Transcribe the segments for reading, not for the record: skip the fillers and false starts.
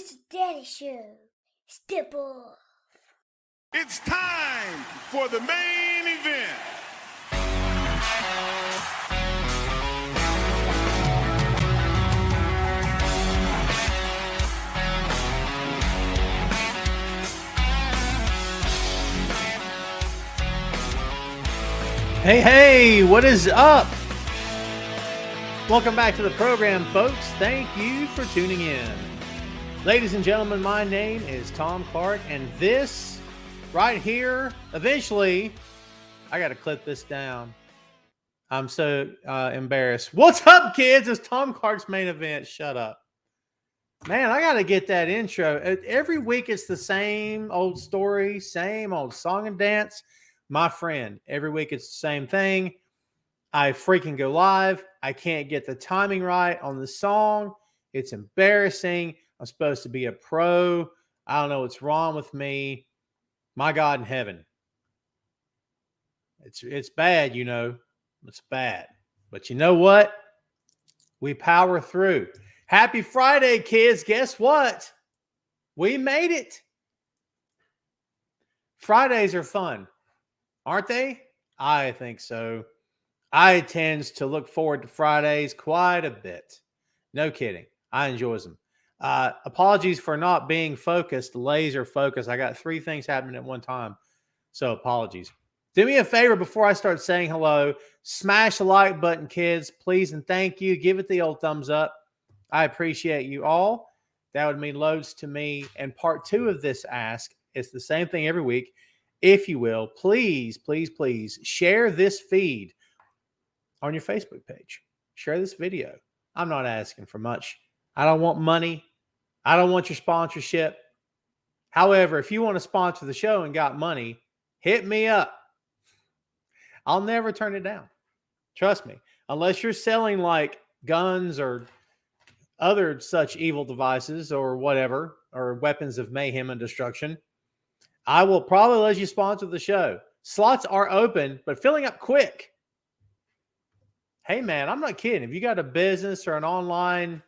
It's a daddy show. Step off. It's time for the main event. Hey, what is up? Welcome back to the program, folks. Thank you for tuning in. Ladies and gentlemen, my name is Tom Clark, and this right here, eventually, I got to clip this down. I'm so embarrassed. What's up, kids? It's Tom Clark's main event. Shut up. Man, I got to get that intro. Every week, it's the same old story, same old song and dance. My friend, every week it's the same thing. I freaking go live. I can't get the timing right on the song. It's embarrassing. I'm supposed to be a pro. I don't know what's wrong with me. My God in heaven. It's bad, you know. It's bad. But you know what? We power through. Happy Friday, kids. Guess what? We made it. Fridays are fun. Aren't they? I think so. I tend to look forward to Fridays quite a bit. No kidding. I enjoy them. Apologies for not being focused, laser focused. I got 3 things happening at one time. So apologies. Do me a favor before I start saying hello. Smash the like button, kids. Please and thank you. Give it the old thumbs up. I appreciate you all. That would mean loads to me. And part 2 of this ask is the same thing every week. If you will, please, please, please share this feed on your Facebook page. Share this video. I'm not asking for much. I don't want money. I don't want your sponsorship. However, if you want to sponsor the show and got money, hit me up. I'll never turn it down. Trust me. Unless you're selling like guns or other such evil devices or whatever, or weapons of mayhem and destruction, I will probably let you sponsor the show. Slots are open, but filling up quick. Hey, man, I'm not kidding. If you got a business or an online,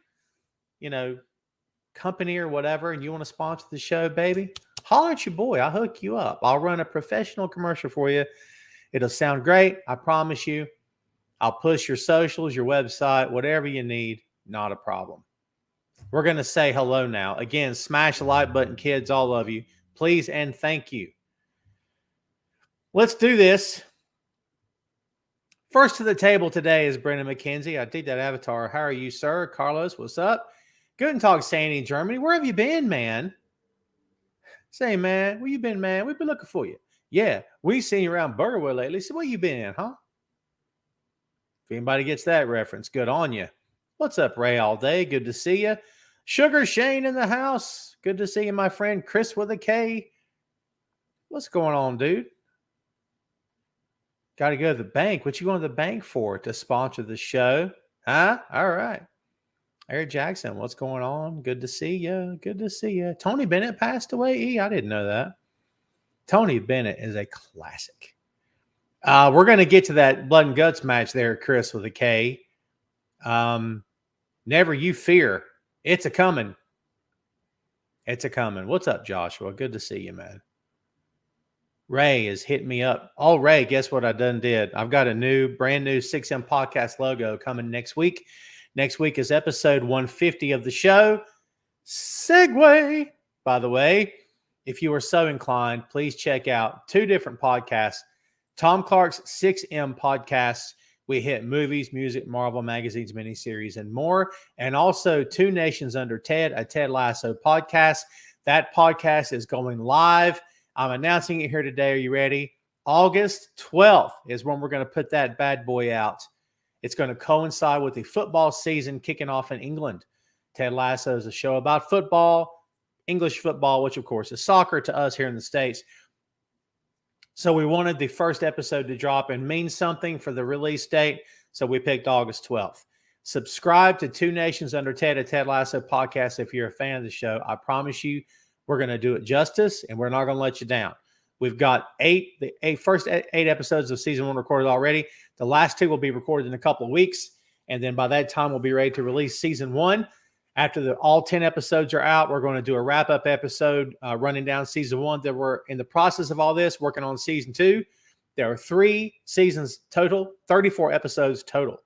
company or whatever, and you want to sponsor the show, baby, holler at your boy. I'll hook you up. I'll run a professional commercial for you. It'll sound great. I promise you. I'll push your socials, your website, whatever you need. Not a problem. We're going to say hello now. Again, smash the like button, kids, all of you. Please and thank you. Let's do this. First to the table today is Brendan McKenzie. I dig that avatar. How are you, sir? Carlos, what's up? Guten Tag, Sandy in Germany. Where have you been, man? Say, man, where you been, man? We've been looking for you. Yeah, we seen you around Burgerville lately. So where you been, huh? If anybody gets that reference, good on you. What's up, Ray all day? Good to see you. Sugar Shane in the house. Good to see you, my friend. Chris with a K. What's going on, dude? Got to go to the bank. What you going to the bank for? To sponsor the show? Huh? All right. Eric Jackson, what's going on? Good to see you. Good to see you. Tony Bennett passed away. I didn't know that. Tony Bennett is a classic. We're going to get to that blood and guts match there, Chris with a K. Never you fear. It's a coming. It's a coming. What's up, Joshua? Good to see you, man. Ray is hitting me up. Oh, Ray, guess what I done did? I've got a brand new 6M podcast logo coming next week. Next week is episode 150 of the show. Segue, by the way. If you are so inclined, please check out 2 different podcasts. Tom Clark's 6M podcast. We hit movies, music, Marvel, magazines, miniseries, and more. And also 2 Nations Under Ted, a Ted Lasso podcast. That podcast is going live. I'm announcing it here today. Are you ready? August 12th is when we're going to put that bad boy out. It's going to coincide with the football season kicking off in England. Ted Lasso is a show about football, English football, which of course is soccer to us here in the States. So we wanted the first episode to drop and mean something for the release date. So we picked August 12th. Subscribe to 2 Nations Under Ted, a Ted Lasso podcast if you're a fan of the show. I promise you we're going to do it justice, and we're not going to let you down. We've got the first 8 episodes of season 1 recorded already. The last 2 will be recorded in a couple of weeks. And then by that time, we'll be ready to release season 1. After all 10 episodes are out, we're going to do a wrap-up episode running down season 1. That we're in the process of all this, working on season 2. There are 3 seasons total, 34 episodes total.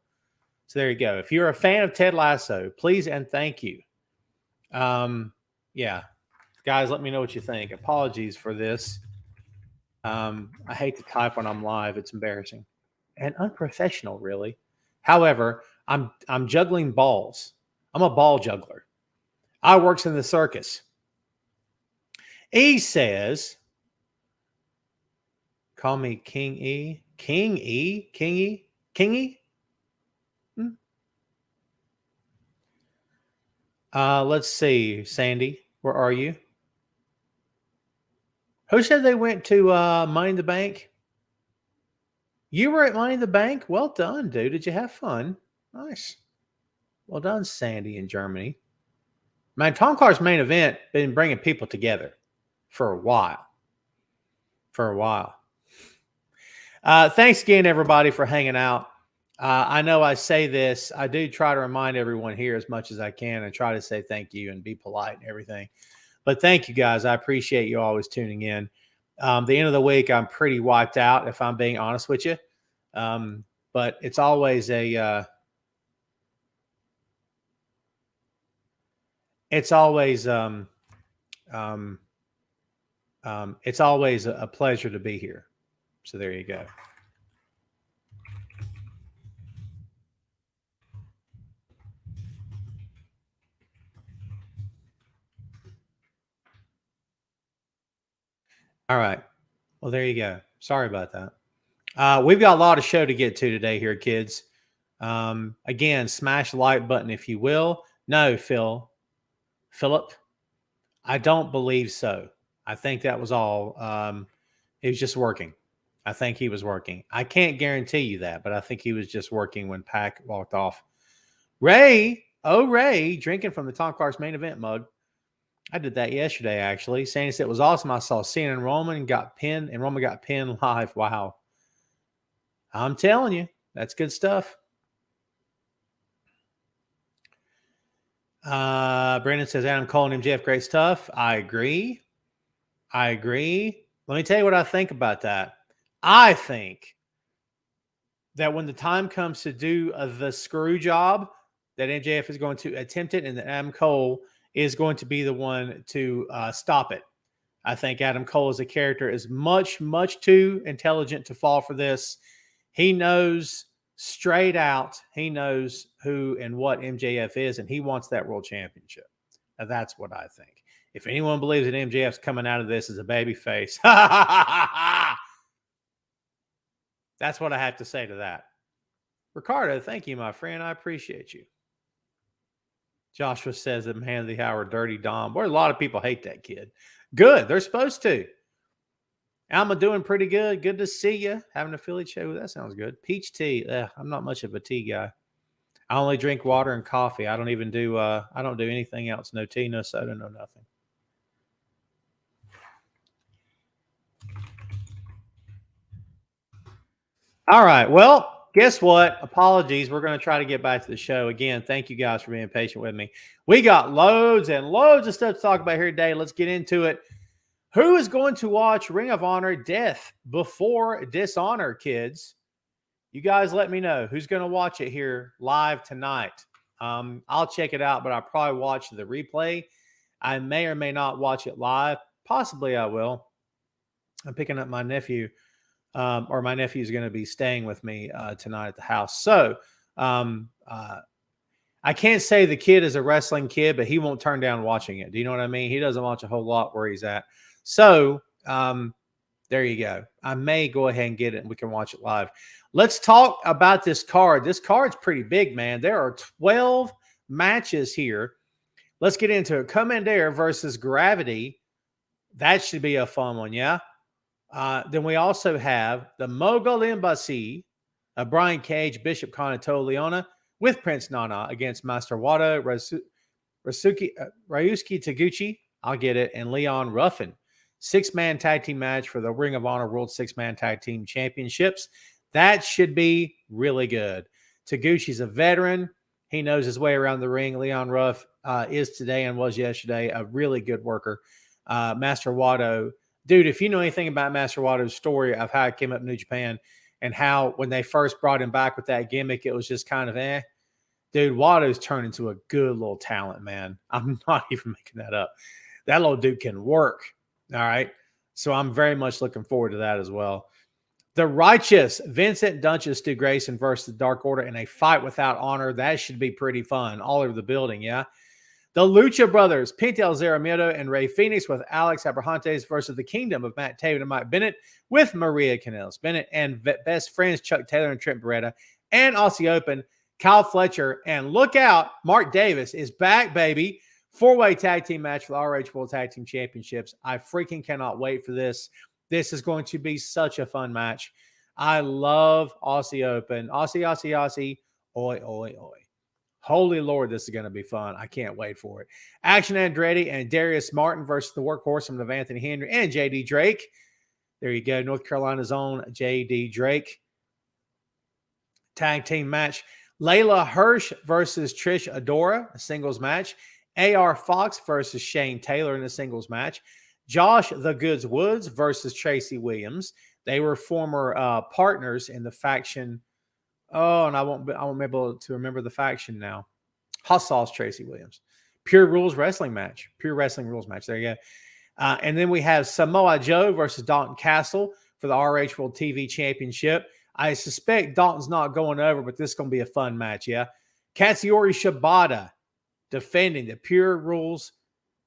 So there you go. If you're a fan of Ted Lasso, please and thank you. Yeah. Guys, let me know what you think. Apologies for this. I hate to type when I'm live. It's embarrassing and unprofessional, really. However, I'm juggling balls. I'm a ball juggler. I works in the circus. E says, call me King E. King E? King E? King E? Let's see, Sandy. Where are you? Who said they went to Money in the Bank? You were at Money in the Bank? Well done, dude. Did you have fun? Nice. Well done, Sandy in Germany. Man, Tom Clark's main event been bringing people together for a while. Thanks again, everybody, for hanging out. I know I say this. I do try to remind everyone here as much as I can and try to say thank you and be polite and everything. But thank you, guys. I appreciate you always tuning in. The end of the week, I'm pretty wiped out, if I'm being honest with you. But it's always a... It's always a pleasure to be here. So there you go. All right. Well, there you go. Sorry about that. We've got a lot of show to get to today here, kids. Again, smash the like button if you will. No, Philip, I don't believe so. I think that was all. He was just working. I think he was working. I can't guarantee you that, but I think he was just working when Pac walked off. Ray, drinking from the Tom Clark's main event mug. I did that yesterday, actually. Sandy said it was awesome. I saw Cena and Roman got pinned live. Wow. I'm telling you, that's good stuff. Brandon says Adam Cole and MJF, great stuff. I agree. Let me tell you what I think about that. I think that when the time comes to do the screw job, that MJF is going to attempt it and that Adam Cole is going to be the one to stop it. I think Adam Cole as a character is much, much too intelligent to fall for this. He knows straight out, he knows who and what MJF is, and he wants that world championship. Now, that's what I think. If anyone believes that MJF's coming out of this as a babyface, that's what I have to say to that. Ricardo, thank you, my friend. I appreciate you. Joshua says that man of the hour, Dirty Dom. Boy, a lot of people hate that kid. Good. They're supposed to. Alma doing pretty good. Good to see you. Having a Philly show. That sounds good. Peach tea. I'm not much of a tea guy. I only drink water and coffee. I don't even do I don't do anything else. No tea, no soda, no nothing. All right. Well, guess what? Apologies. We're going to try to get back to the show. Again, thank you guys for being patient with me. We got loads and loads of stuff to talk about here today. Let's get into it. Who is going to watch Ring of Honor Death Before Dishonor, kids? You guys let me know who's going to watch it here live tonight. I'll check it out, but I'll probably watch the replay. I may or may not watch it live. Possibly I will. I'm picking up my nephew. Or my nephew's going to be staying with me tonight at the house. So I can't say the kid is a wrestling kid, but he won't turn down watching it. Do you know what I mean? He doesn't watch a whole lot where he's at. So there you go. I may go ahead and get it and we can watch it live. Let's talk about this card. This card's pretty big, man. There are 12 matches here. Let's get into it. Commander versus Gravity. That should be a fun one, yeah? Then we also have the Mogul Embassy of Brian Cage, Bishop Kanato Leona with Prince Nana against Master Wado, Ryusuke Taguchi, I'll get it, and Leon Ruffin. 6-man tag team match for the Ring of Honor World 6-man tag team championships. That should be really good. Taguchi's a veteran. He knows his way around the ring. Leon Ruff is today and was yesterday a really good worker. Master Wato, dude, if you know anything about Master Wato's story of how he came up in New Japan and how when they first brought him back with that gimmick, it was just kind of Dude, Wato's turned into a good little talent, man. I'm not even making that up. That little dude can work. All right. So I'm very much looking forward to that as well. The Righteous, Vincent Dunches, Stu Grayson versus the Dark Order in a fight without honor. That should be pretty fun all over the building, yeah? The Lucha Brothers, Pintel Zaramito and Ray Phoenix with Alex Abrahantes versus the Kingdom of Matt Taven and Mike Bennett with Maria Kanellis Bennett and best friends Chuck Taylor and Trent Beretta and Aussie Open, Kyle Fletcher. And look out, Mark Davis is back, baby. 4-way tag team match for the RH World Tag Team Championships. I freaking cannot wait for this. This is going to be such a fun match. I love Aussie Open. Aussie. Oi, oi, oi. Holy Lord, this is going to be fun. I can't wait for it. Action Andretti and Darius Martin versus the workhorse of Anthony Henry and J.D. Drake. There you go. North Carolina's own J.D. Drake. Tag team match. Layla Hirsch versus Trish Adora, a singles match. A.R. Fox versus Shane Taylor in a singles match. Josh the Goods Woods versus Tracy Williams. They were former partners in the faction. Oh, and I won't be able to remember the faction now. Hot Sauce Tracy Williams. Pure Rules Wrestling match. Pure Wrestling Rules match. There you go. And then we have Samoa Joe versus Dalton Castle for the RH World TV Championship. I suspect Dalton's not going over, but this is going to be a fun match, yeah? Katsuyori Shibata defending the Pure Rules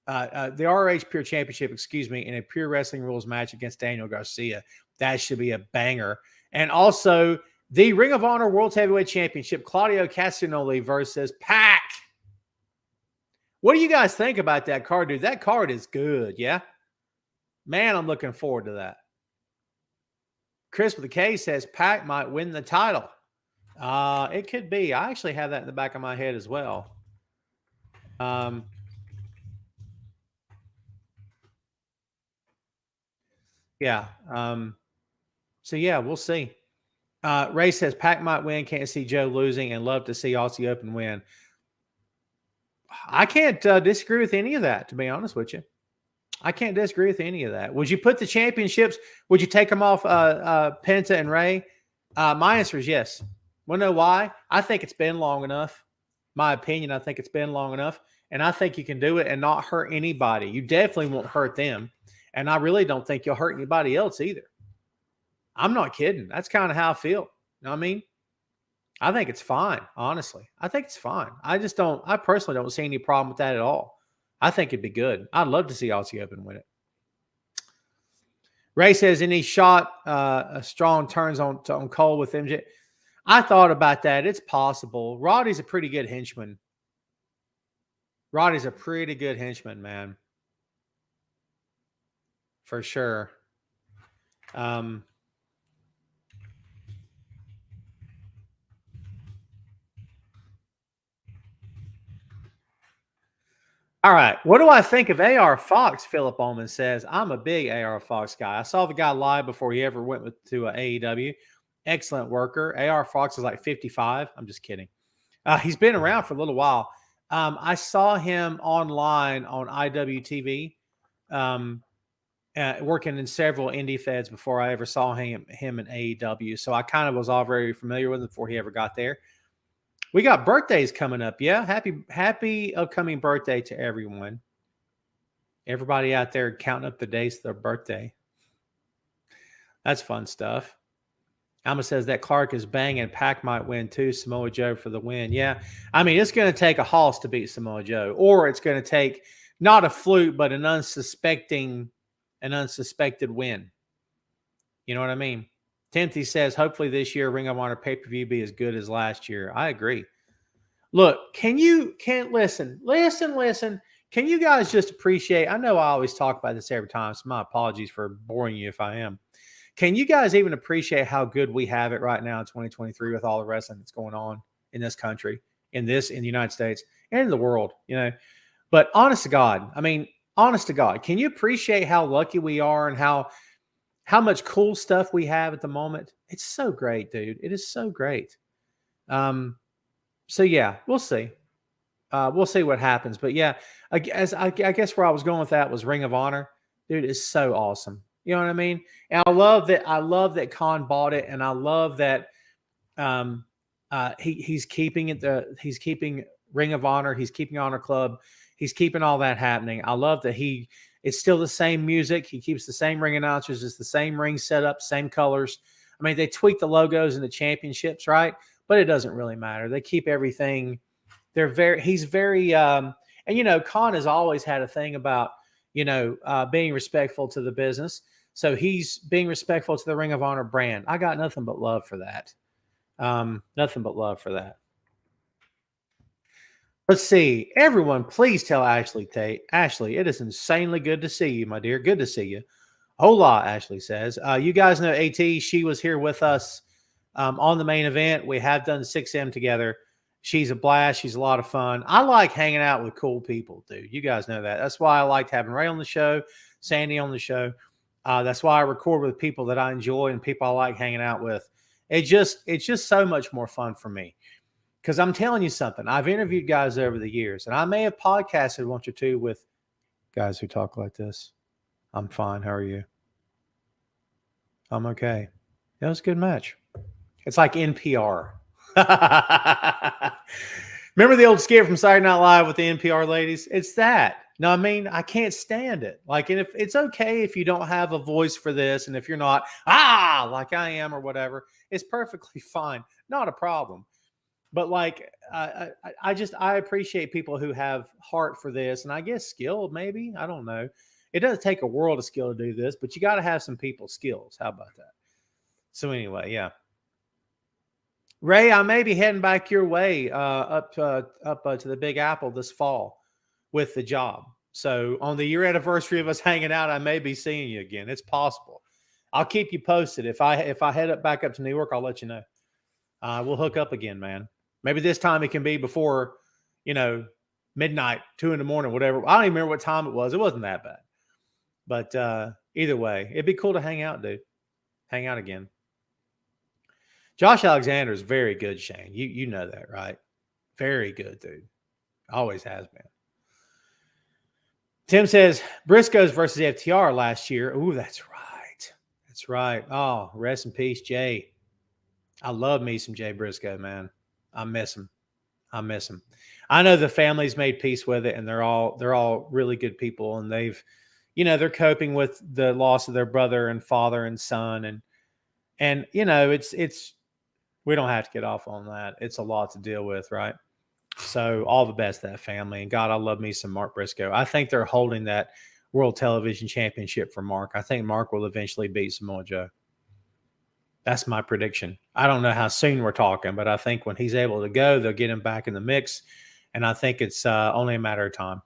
the RH Pure Championship, in a Pure Wrestling Rules match against Daniel Garcia. That should be a banger. And also the Ring of Honor World Heavyweight Championship, Claudio Castagnoli versus Pac. What do you guys think about that card, dude? That card is good, yeah? Man, I'm looking forward to that. Chris with the K says Pac might win the title. It could be. I actually have that in the back of my head as well. Yeah. So, yeah, we'll see. Ray says Pac might win. Can't see Joe losing and love to see Aussie Open win. I can't disagree with any of that, to be honest with you. I can't disagree with any of that. Would you put the championships, would you take them off Penta and Ray? My answer is yes. Want to know why? I think it's been long enough. My opinion, I think it's been long enough. And I think you can do it and not hurt anybody. You definitely won't hurt them. And I really don't think you'll hurt anybody else either. I'm not kidding. That's kind of how I feel. You know what I mean? I think it's fine, honestly. I think it's fine. I personally don't see any problem with that at all. I think it'd be good. I'd love to see Aussie Open win it. Ray says, any shot a strong turns on Cole with MJ? I thought about that. It's possible. Roddy's a pretty good henchman. Roddy's a pretty good henchman, man. For sure. All right. What do I think of AR Fox? Philip Ullman says, I'm a big AR Fox guy. I saw the guy live before he ever went to AEW. Excellent worker. AR Fox is like 55. I'm just kidding. He's been around for a little while. I saw him online on IWTV, working in several indie feds before I ever saw him in AEW. So I kind of was all very familiar with him before he ever got there. We got birthdays coming up. Yeah. Happy upcoming birthday to everyone. Everybody out there counting up the days of their birthday. That's fun stuff. Alma says that Clark is banging. Pac might win too. Samoa Joe for the win. Yeah. I mean, it's going to take a Hoss to beat Samoa Joe, or it's going to take not a fluke, but an unsuspected win. You know what I mean? Timothy says, hopefully this year Ring of Honor pay-per-view be as good as last year. I agree. Look, listen. Can you guys just appreciate, I know I always talk about this every time, so my apologies for boring you if I am. Can you guys even appreciate how good we have it right now in 2023 with all the wrestling that's going on in this country, in the United States, and in the world, you know? But honest to God, can you appreciate how lucky we are and how much cool stuff we have at the moment? It's so great, dude. It is so great. So yeah, we'll see. We'll see what happens. But yeah, I guess where I was going with that was Ring of Honor. Dude, it's so awesome. You know what I mean? And I love that. I love that Khan bought it, and I love that he's keeping it. He's keeping Ring of Honor. He's keeping Honor Club. He's keeping all that happening. I love that it's still the same music. He keeps the same ring announcers. It's the same ring setup, same colors. I mean, they tweak the logos and the championships, right? But it doesn't really matter. They keep everything. He's very, and Khan has always had a thing about, being respectful to the business. So he's being respectful to the Ring of Honor brand. I got nothing but love for that. Nothing but love for that. Let's see. Everyone, please tell Ashley Tate. Ashley, it is insanely good to see you, my dear. Good to see you. Hola, Ashley says. You guys know AT. She was here with us on the main event. We have done 6M together. She's a blast. She's a lot of fun. I like hanging out with cool people, dude. You guys know that. That's why I liked having Ray on the show, Sandy on the show. That's why I record with people that I enjoy and people I like hanging out with. It's just so much more fun for me. Because I'm telling you something. I've interviewed guys over the years, and I may have podcasted once or two with guys who talk like this. I'm fine. How are you? I'm okay. That was a good match. It's like NPR. Remember the old skit from Saturday Night Live with the NPR ladies? It's that. No, I mean, I can't stand it. Like, and if it's okay if you don't have a voice for this, and if you're not, like I am or whatever, it's perfectly fine. Not a problem. But like, I appreciate people who have heart for this, and I guess skill, maybe. I don't know. It doesn't take a world of skill to do this, but you got to have some people skills. How about that? So anyway, yeah. Ray, I may be heading back your way up to the Big Apple this fall with the job. So on the year anniversary of us hanging out, I may be seeing you again. It's possible. I'll keep you posted. If I head back up to New York, I'll let you know. We'll hook up again, man. Maybe this time it can be before, midnight, 2 a.m, whatever. I don't even remember what time it was. It wasn't that bad. But either way, it'd be cool to hang out, dude. Hang out again. Josh Alexander is very good, Shane. You know that, right? Very good, dude. Always has been. Tim says, Briscoes versus FTR last year. Ooh, that's right. That's right. Oh, rest in peace, Jay. I love me some Jay Briscoe, man. I miss him. I know the family's made peace with it, and they're all really good people, and they've, they're coping with the loss of their brother and father and son, and it's we don't have to get off on that. It's a lot to deal with, right? So all the best to that family, and God, I love me some Mark Briscoe. I think they're holding that World Television Championship for Mark. I think Mark will eventually beat Samoa Joe. That's my prediction. I don't know how soon we're talking, but I think when he's able to go, they'll get him back in the mix. And I think it's only a matter of time.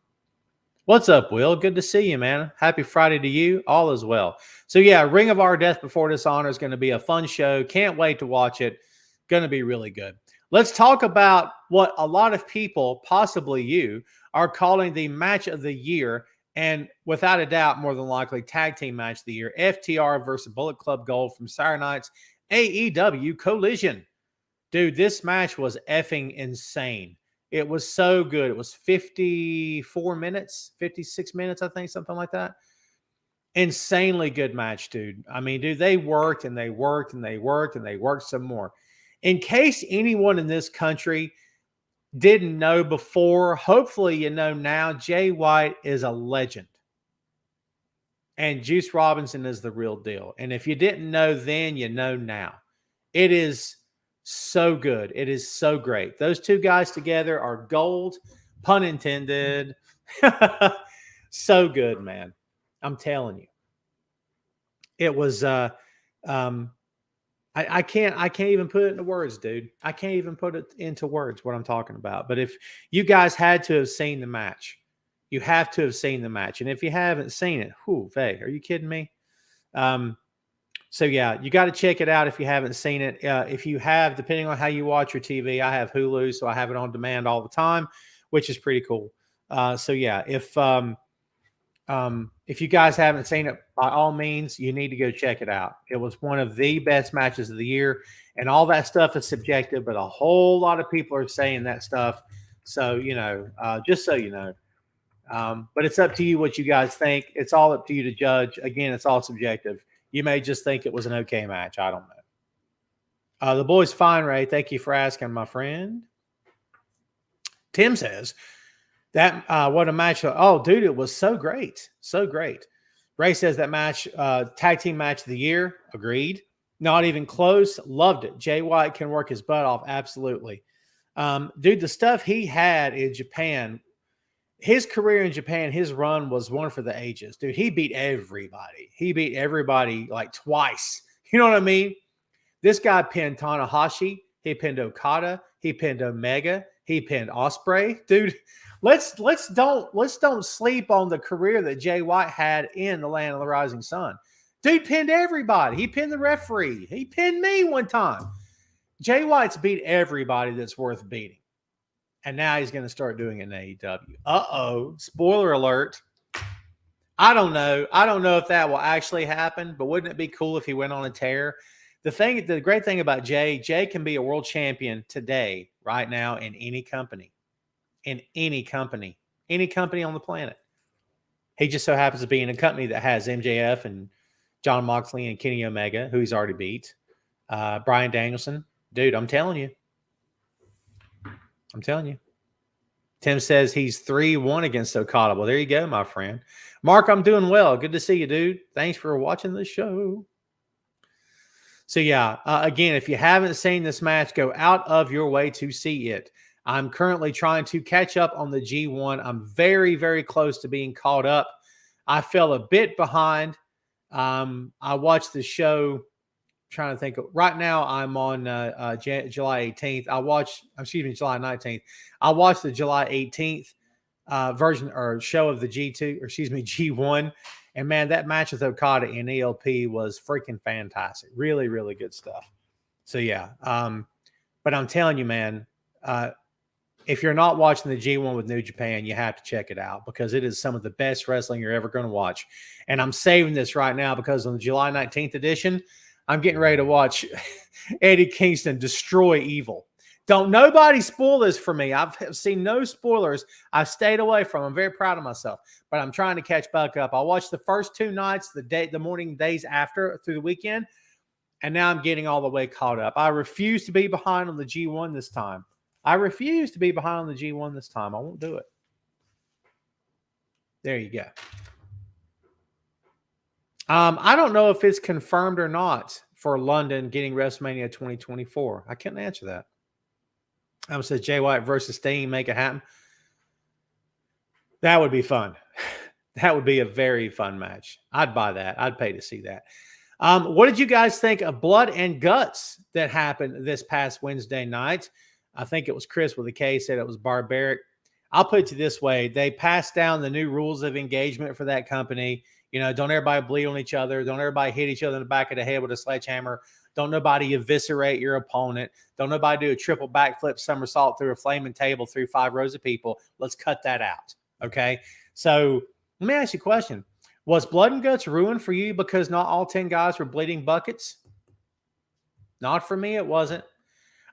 What's up, Will? Good to see you, man. Happy Friday to you. All is well. So, yeah, Ring of Our Death Before Dishonor is going to be a fun show. Can't wait to watch it. Going to be really good. Let's talk about what a lot of people, possibly you, are calling the match of the year. And without a doubt, more than likely, tag team match of the year. FTR versus Bullet Club Gold from Saturday night's AEW Collision. Dude, this match was effing insane. It was so good. It was 54 minutes, 56 minutes, I think, something like that. Insanely good match, dude. I mean, dude, they worked and they worked and they worked and they worked some more. In case anyone in this country didn't know before, hopefully you know now, Jay White is a legend. And Juice Robinson is the real deal. And if you didn't know then, you know now. It is so good. It is so great. Those two guys together are gold, pun intended. So good, man. I'm telling you. It was I can't even put it into words, dude. I can't even put it into words what I'm talking about. But if you guys had to have seen the match, you have to have seen the match. And if you haven't seen it, are you kidding me? So yeah, you got to check it out if you haven't seen it. If you have, depending on how you watch your TV, I have Hulu, so I have it on demand all the time, which is pretty cool. So yeah, if If you guys haven't seen it, by all means, you need to go check it out. It was one of the best matches of the year, and all that stuff is subjective, but a whole lot of people are saying that stuff. So, just so you know. But it's up to you what you guys think. It's all up to you to judge. Again, it's all subjective. You may just think it was an okay match. I don't know. The boy's fine, Ray. Thank you for asking, my friend. Tim says, that what a match. Oh, dude, it was so great. So great. Ray says that match, tag team match of the year. Agreed. Not even close. Loved it. Jay White can work his butt off. Absolutely. Dude, the stuff he had in Japan, his career in Japan, his run was one for the ages. Dude, he beat everybody. He beat everybody like twice. You know what I mean? This guy pinned Tanahashi. He pinned Okada. He pinned Omega. He pinned Ospreay. Dude, let's don't sleep on the career that Jay White had in the Land of the Rising Sun. Dude pinned everybody. He pinned the referee. He pinned me one time. Jay White's beat everybody that's worth beating. And now he's going to start doing it in AEW. Uh-oh. Spoiler alert. I don't know. I don't know if that will actually happen, but wouldn't it be cool if he went on a tear? The great thing about Jay can be a world champion today, right now, in any company. In any company on the planet. He just so happens to be in a company that has MJF and John Moxley and Kenny Omega, who he's already beat. Bryan Danielson. Dude, I'm telling you. Tim says he's 3-1 against Okada. Well, there you go, my friend. Mark, I'm doing well. Good to see you, dude. Thanks for watching the show. So, yeah, again, if you haven't seen this match, go out of your way to see it. I'm currently trying to catch up on the G1. I'm very, very close to being caught up. I fell a bit behind. I watched the show. Trying to think. Right now, I'm on July 18th. July 19th. I watched the July 18th version or show of the G1. And man, that match with Okada and ELP was freaking fantastic. Really, really good stuff. So yeah. But I'm telling you, man, if you're not watching the G1 with New Japan, you have to check it out because it is some of the best wrestling you're ever going to watch. And I'm saving this right now because on the July 19th edition, I'm getting ready to watch Eddie Kingston destroy Evil. Don't nobody spoil this for me. I've seen no spoilers. I've stayed away from them. I'm very proud of myself, but I'm trying to catch back up. I watched the first 2 nights, the morning, days after through the weekend, and now I'm getting all the way caught up. I refuse to be behind on the G1 this time. I won't do it. There you go. I don't know if it's confirmed or not for London getting WrestleMania 2024. I can't answer that. Says Jay White versus Sting, make it happen. That would be fun. That would be a very fun match. I'd buy that. I'd pay to see that. What did you guys think of Blood and Guts that happened this past Wednesday night? I think it was Chris with a K said it was barbaric. I'll put it to you this way. They passed down the new rules of engagement for that company. Don't everybody bleed on each other. Don't everybody hit each other in the back of the head with a sledgehammer. Don't nobody eviscerate your opponent. Don't nobody do a triple backflip somersault through a flaming table through 5 rows of people. Let's cut that out. Okay? So let me ask you a question. Was Blood and Guts ruined for you because not all 10 guys were bleeding buckets? Not for me, it wasn't.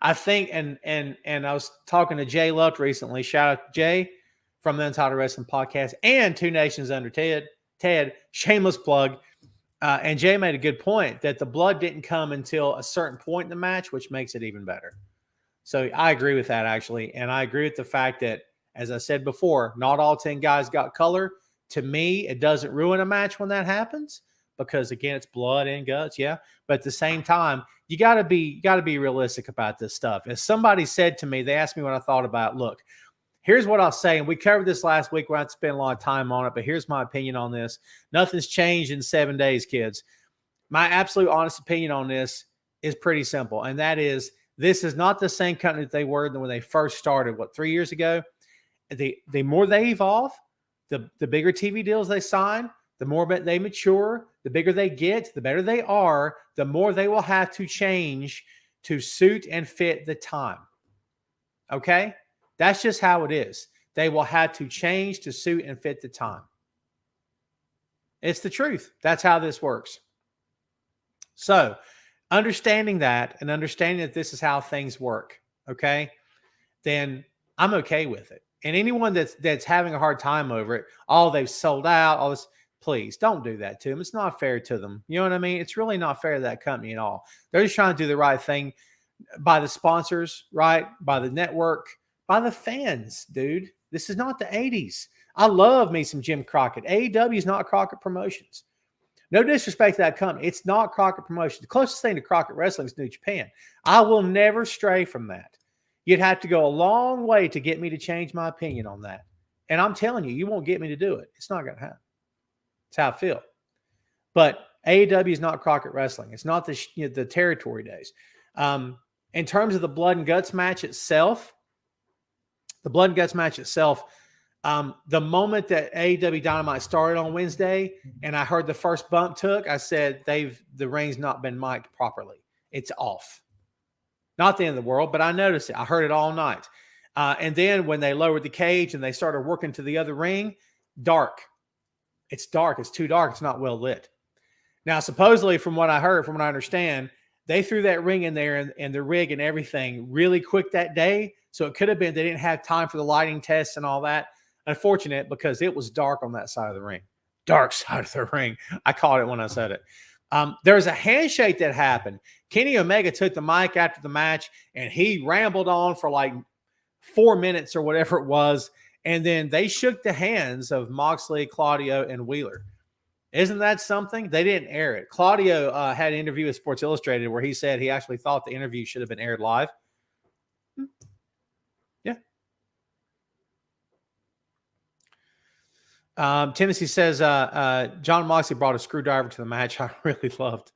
I think, and I was talking to Jay Luck recently. Shout out to Jay from the Entitled Wrestling Podcast and Two Nations Under Ted, shameless plug. And Jay made a good point that the blood didn't come until a certain point in the match, which makes it even better. So I agree with that, actually. And I agree with the fact that, as I said before, not all 10 guys got color. To me, it doesn't ruin a match when that happens because, again, it's blood and guts, yeah. But at the same time, you got to be realistic about this stuff. As somebody said to me, they asked me what I thought about it. Look, here's what I'll say, and we covered this last week. We don't have to spend a lot of time on it, but here's my opinion on this. Nothing's changed in 7 days, kids. My absolute honest opinion on this is pretty simple, and that is this is not the same company that they were when they first started, 3 years ago? The more they evolve, the bigger TV deals they sign, the more they mature, the bigger they get, the better they are, the more they will have to change to suit and fit the time. Okay? That's just how it is. They will have to change to suit and fit the time. It's the truth. That's how this works. So, understanding that and understanding that this is how things work, okay, then I'm okay with it. And anyone that's having a hard time over it, oh, they've sold out, all this, please don't do that to them. It's not fair to them. You know what I mean? It's really not fair to that company at all. They're just trying to do the right thing by the sponsors, right? By the network, by the fans, dude. This is not the 80s. I love me some Jim Crockett. AEW is not Crockett Promotions. No disrespect to that company. It's not Crockett Promotions. The closest thing to Crockett Wrestling is New Japan. I will never stray from that. You'd have to go a long way to get me to change my opinion on that. And I'm telling you, you won't get me to do it. It's not going to happen. It's how I feel. But AEW is not Crockett Wrestling. It's not the territory days. In terms of the blood and guts match itself, the moment that AEW Dynamite started on Wednesday and I heard the first bump took, I said, the ring's not been mic'd properly. It's off. Not the end of the world, but I noticed it. I heard it all night. And then when they lowered the cage and they started working to the other ring, dark. It's dark. It's too dark. It's not well lit. Now, supposedly, from what I heard, from what I understand, they threw that ring in there and the rig and everything really quick that day. So it could have been they didn't have time for the lighting tests and all that. Unfortunate, because it was dark on that side of the ring. Dark side of the ring. I called it when I said it. There was a handshake that happened. Kenny Omega took the mic after the match, and he rambled on for like 4 minutes or whatever it was. And then they shook the hands of Moxley, Claudio, and Wheeler. Isn't that something? They didn't air it. Claudio had an interview with Sports Illustrated where he said he actually thought the interview should have been aired live. Yeah. Tennessee says John Moxley brought a screwdriver to the match. I really loved.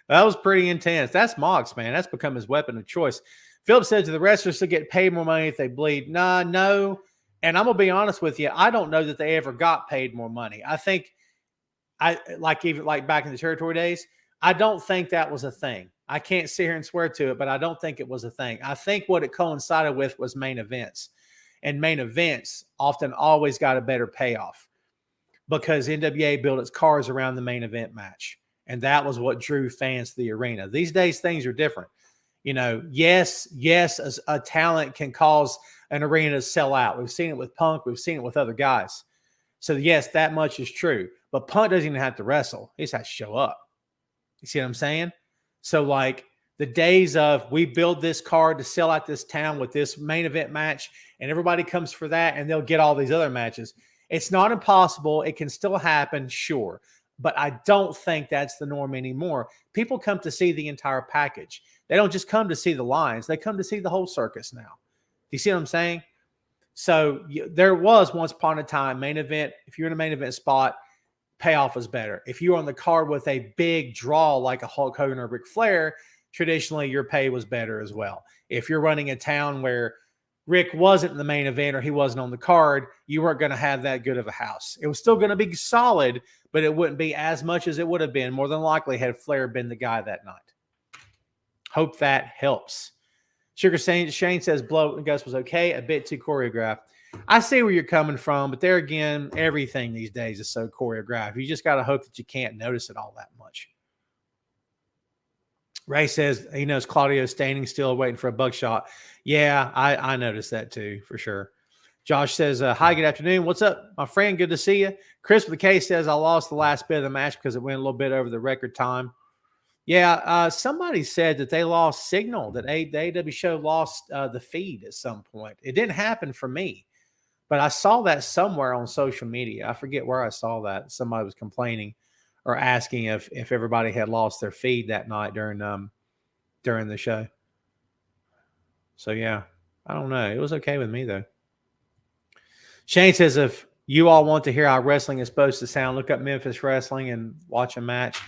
That was pretty intense. That's Mox, man. That's become his weapon of choice. Phillips said to the wrestlers to get paid more money if they bleed. No. And I'm going to be honest with you. I don't know that they ever got paid more money. I think even back in the territory days, I don't think that was a thing. I can't sit here and swear to it, but I don't think it was a thing. I think what it coincided with was main events. And main events often always got a better payoff because NWA built its cars around the main event match. And that was what drew fans to the arena. These days, things are different. You know, yes, a talent can cause an arena to sell out. We've seen it with Punk. We've seen it with other guys. So, yes, that much is true. But Punk doesn't even have to wrestle. He just has to show up. You see what I'm saying? So, like, the days of we build this card to sell out this town with this main event match, and everybody comes for that, and they'll get all these other matches. It's not impossible. It can still happen, sure. But I don't think that's the norm anymore. People come to see the entire package. They don't just come to see the lines. They come to see the whole circus now. Do you see what I'm saying? So there was once upon a time main event. If you're in a main event spot, payoff was better. If you were on the card with a big draw like a Hulk Hogan or Ric Flair, traditionally your pay was better as well. If you're running a town where Rick wasn't in the main event or he wasn't on the card, you weren't going to have that good of a house. It was still going to be solid, but it wouldn't be as much as it would have been more than likely had Flair been the guy that night. Hope that helps. Sugar Shane says Blow and Gus was okay, a bit too choreographed. I see where you're coming from, but there again, everything these days is so choreographed. You just got to hope that you can't notice it all that much. Ray says he knows Claudio standing still waiting for a buckshot. Yeah, I noticed that too, for sure. Josh says, hi, good afternoon. What's up, my friend? Good to see you. Chris with the K says, I lost the last bit of the match because it went a little bit over the record time. Yeah, somebody said that they lost signal, that the AEW show lost the feed at some point. It didn't happen for me, but I saw that somewhere on social media. I forget where I saw that. Somebody was complaining or asking if everybody had lost their feed that night during the show. So, yeah, I don't know. It was okay with me, though. Shane says, if you all want to hear how wrestling is supposed to sound, look up Memphis Wrestling and watch a match.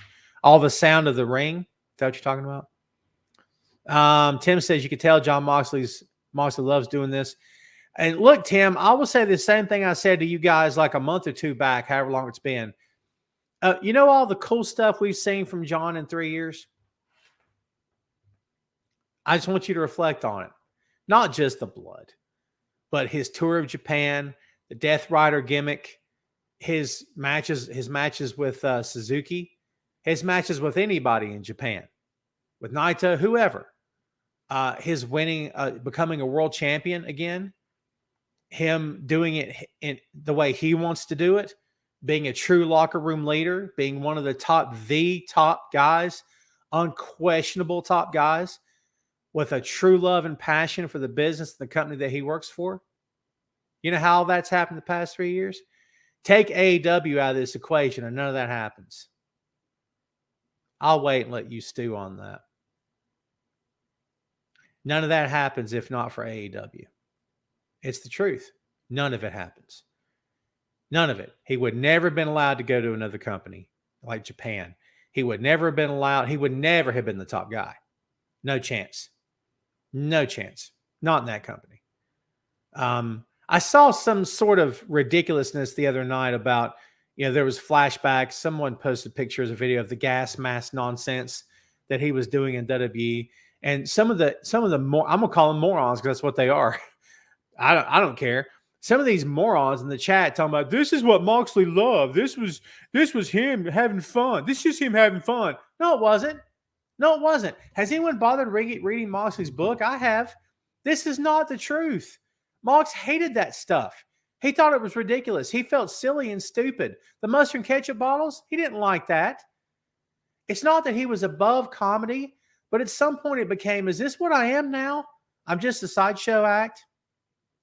All the sound of the ring. Is that what you're talking about? Tim says, you can tell John Moxley loves doing this. And look, Tim, I will say the same thing I said to you guys like a month or two back, however long it's been. You know all the cool stuff we've seen from John in 3 years? I just want you to reflect on it. Not just the blood, but his tour of Japan, the Death Rider gimmick, his matches with Suzuki, his matches with anybody in Japan, with Naito, whoever, his winning, becoming a world champion again, him doing it in the way he wants to do it, being a true locker room leader, being one of the top guys, unquestionable top guys, with a true love and passion for the business and the company that he works for. You know how that's happened the past 3 years? Take AEW out of this equation and none of that happens. I'll wait and let you stew on that. None of that happens if not for AEW. It's the truth. None of it happens. None of it. He would never have been allowed to go to another company like Japan. He would never have been allowed. He would never have been the top guy. No chance. No chance. Not in that company. I saw some sort of ridiculousness the other night about, there was flashbacks. Someone posted pictures, a video of the gas mask nonsense that he was doing in WWE. And some of the more, I'm gonna call them morons because that's what they are. I don't care. Some of these morons in the chat talking about this is what Moxley loved. This was him having fun. This is just him having fun. No, it wasn't. No, it wasn't. Has anyone bothered reading Moxley's book? I have. This is not the truth. Mox hated that stuff. He thought it was ridiculous. He felt silly and stupid. The mustard and ketchup bottles, he didn't like that. It's not that he was above comedy, but at some point it became, is this what I am now? I'm just a sideshow act.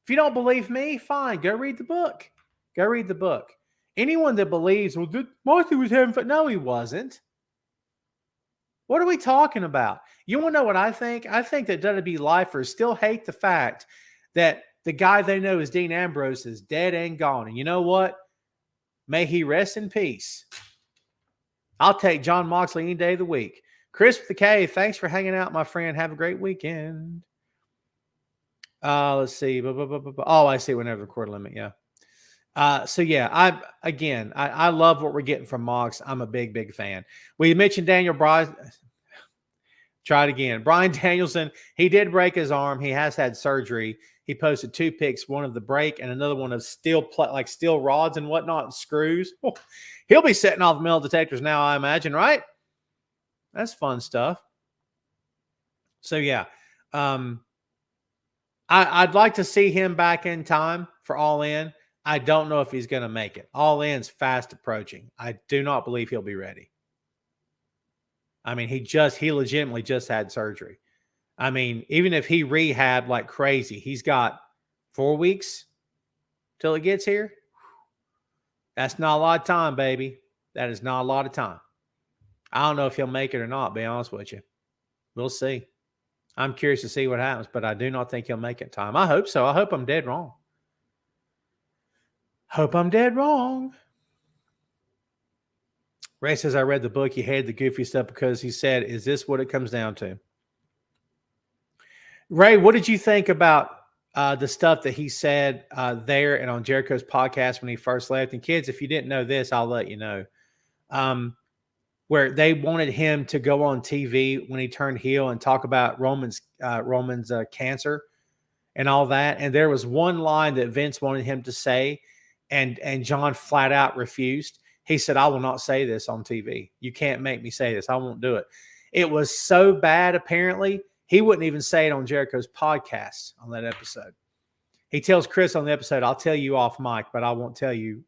If you don't believe me, fine. Go read the book. Go read the book. Anyone that believes, well, Moxley was having fun. No, he wasn't. What are we talking about? You want to know what I think? I think that WWE lifers still hate the fact that the guy they know as Dean Ambrose is dead and gone. And you know what? May he rest in peace. I'll take Jon Moxley any day of the week. Chris with the K, thanks for hanging out, my friend. Have a great weekend. Let's see. Oh, I see. Whenever the record limit. Yeah. I love what we're getting from Mox. I'm a big fan. We mentioned Daniel Bryan. Try it again. Bryan Danielson, he did break his arm. He has had surgery. He posted 2 pics, one of the break and another one of steel rods and whatnot, and screws. Oh, he'll be setting off metal detectors now, I imagine, right? That's fun stuff. So, yeah. I'd like to see him back in time for All In. I don't know if he's going to make it. All In's fast approaching. I do not believe he'll be ready. I mean, he legitimately just had surgery. I mean, even if he rehabbed like crazy, he's got 4 weeks till it gets here. That's not a lot of time, baby. That is not a lot of time. I don't know if he'll make it or not, be honest with you. We'll see. I'm curious to see what happens, but I do not think he'll make it in time. I hope so. I hope I'm dead wrong. Hope I'm dead wrong. Ray says, I read the book. He hated the goofy stuff because he said, is this what it comes down to? Ray, what did you think about the stuff that he said there and on Jericho's podcast when he first left? And kids, if you didn't know this, I'll let you know. Where they wanted him to go on TV when he turned heel and talk about Roman's cancer and all that. And there was one line that Vince wanted him to say, and John flat out refused. He said, I will not say this on TV. You can't make me say this. I won't do it. It was so bad, apparently, he wouldn't even say it on Jericho's podcast on that episode. He tells Chris on the episode, I'll tell you off mic, but I won't tell you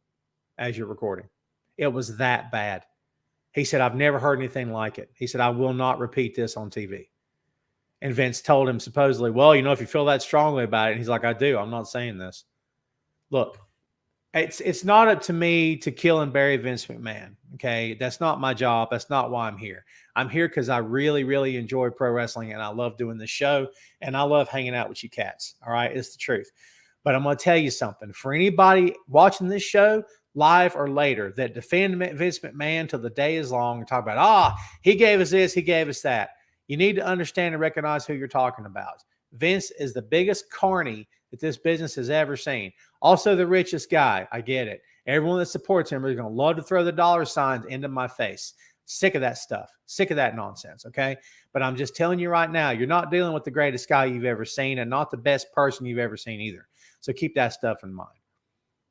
as you're recording. It was that bad. He said, I've never heard anything like it. He said, I will not repeat this on TV. And Vince told him supposedly, well, if you feel that strongly about it. And he's like, I do. I'm not saying this. Look, it's not up to me to kill and bury Vince McMahon. Okay. That's not my job. That's not why I'm here. I'm here because I really, really enjoy pro wrestling and I love doing this show and I love hanging out with you cats. All right. It's the truth. But I'm going to tell you something. For anybody watching this show, live or later, that defend Vince McMahon till the day is long and talk about, he gave us this, he gave us that. You need to understand and recognize who you're talking about. Vince is the biggest carny that this business has ever seen. Also the richest guy. I get it. Everyone that supports him is going to love to throw the dollar signs into my face. Sick of that stuff. Sick of that nonsense, okay? But I'm just telling you right now, you're not dealing with the greatest guy you've ever seen and not the best person you've ever seen either. So keep that stuff in mind.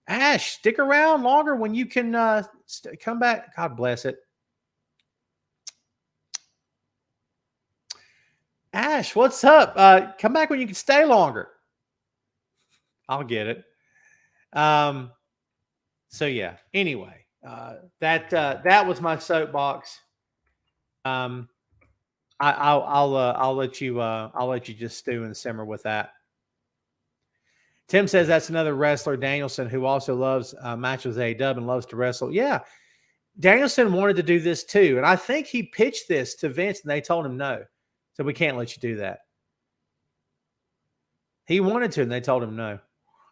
Ash, stick around longer when you can come back. God bless it. Ash, what's up? Come back when you can stay longer. I'll get it. So yeah. Anyway, that was my soapbox. I'll let you just stew and simmer with that. Tim says that's another wrestler, Danielson, who also loves matches with AEW and loves to wrestle. Yeah, Danielson wanted to do this too, and I think he pitched this to Vince, and they told him no. So we can't let you do that. He wanted to, and they told him no.